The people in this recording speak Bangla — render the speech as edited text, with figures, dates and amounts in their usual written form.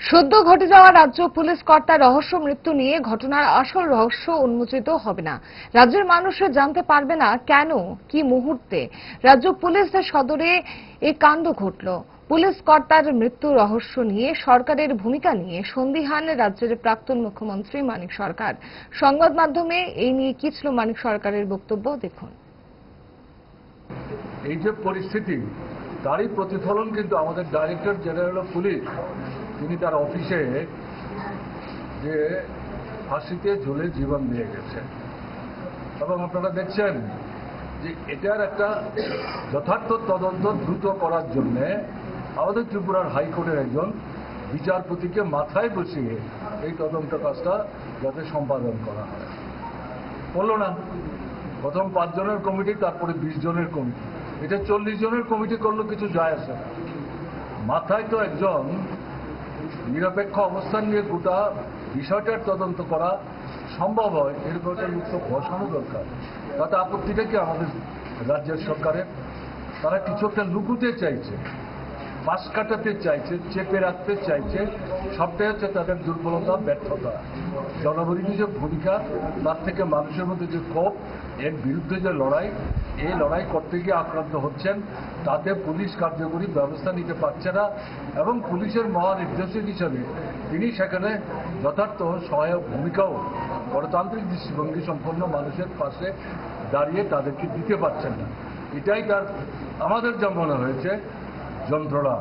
সদ্য ঘটে যাওয়া রাজ্য পুলিশ কর্তার রহস্য মৃত্যু নিয়ে ঘটনার আসল রহস্য উন্মোচিত হবে না। রাজ্যের মানুষ জানতে পারবে না কেন, কি মুহূর্তে রাজ্য পুলিশ সদরে এই কাণ্ড ঘটল। পুলিশ কর্তার মৃত্যু রহস্য নিয়ে সরকারের ভূমিকা নিয়ে সন্দিহান রাজ্যের প্রাক্তন মুখ্যমন্ত্রী মানিক সরকার। সংবাদ মাধ্যমে এই নিয়ে কি ছিল মানিক সরকারের বক্তব্য, দেখুন। এই যে পরিস্থিতি, তারই প্রতিফলন কিন্তু আমাদের ডাইরেক্টর জেনারেল অফ পুলিশ, তিনি তার অফিসে যে ফাঁসিতে ঝুলে জীবন দিয়ে গেছেন, এবং আপনারা দেখছেন যে এটার একটা যথার্থ তদন্ত দ্রুত করার জন্য আমাদের ত্রিপুরার হাইকোর্টের একজন বিচারপতিকে মাথায় বসিয়ে এই তদন্ত কাজটা যাতে সম্পাদন করা হয়। বললো না, প্রথম 5 জনের কমিটি, তারপরে 20 জনের কমিটি, এটা 40 জনের কমিটি করলো কিছু যায় আসে না। মাথায় তো একজন নিরপেক্ষ অবস্থান নিয়ে গোটা বিষয়টার তদন্ত করা সম্ভব হয়, এরকম একটা লোক তো বসানো দরকার। তাতে আপত্তিটা কি আমাদের রাজ্যের সরকারের? তারা কিছু একটা লুকুতে চাইছে, পাশ কাটাতে চাইছে, চেপে রাখতে চাইছে। সবটাই হচ্ছে তাদের দুর্বলতা, ব্যর্থতা। জনগণের যে ভূমিকা, তার থেকে মানুষের মধ্যে যে ক্ষোভ, এর বিরুদ্ধে যে লড়াই, এই লড়াই করতে গিয়ে আক্রান্ত হচ্ছেন। তাতে পুলিশ কার্যকরী ব্যবস্থা নিতে পারছে না, এবং পুলিশের মহানির্দেশক হিসাবে তিনি সেখানে যথার্থ সহায়ক ভূমিকাও গণতান্ত্রিক দৃষ্টিভঙ্গি সম্পন্ন মানুষের পাশে দাঁড়িয়ে তাদেরকে দিতে পারছেন না। এটাই তার আমাদের যা মনে হয়েছে যন্ত্রণা।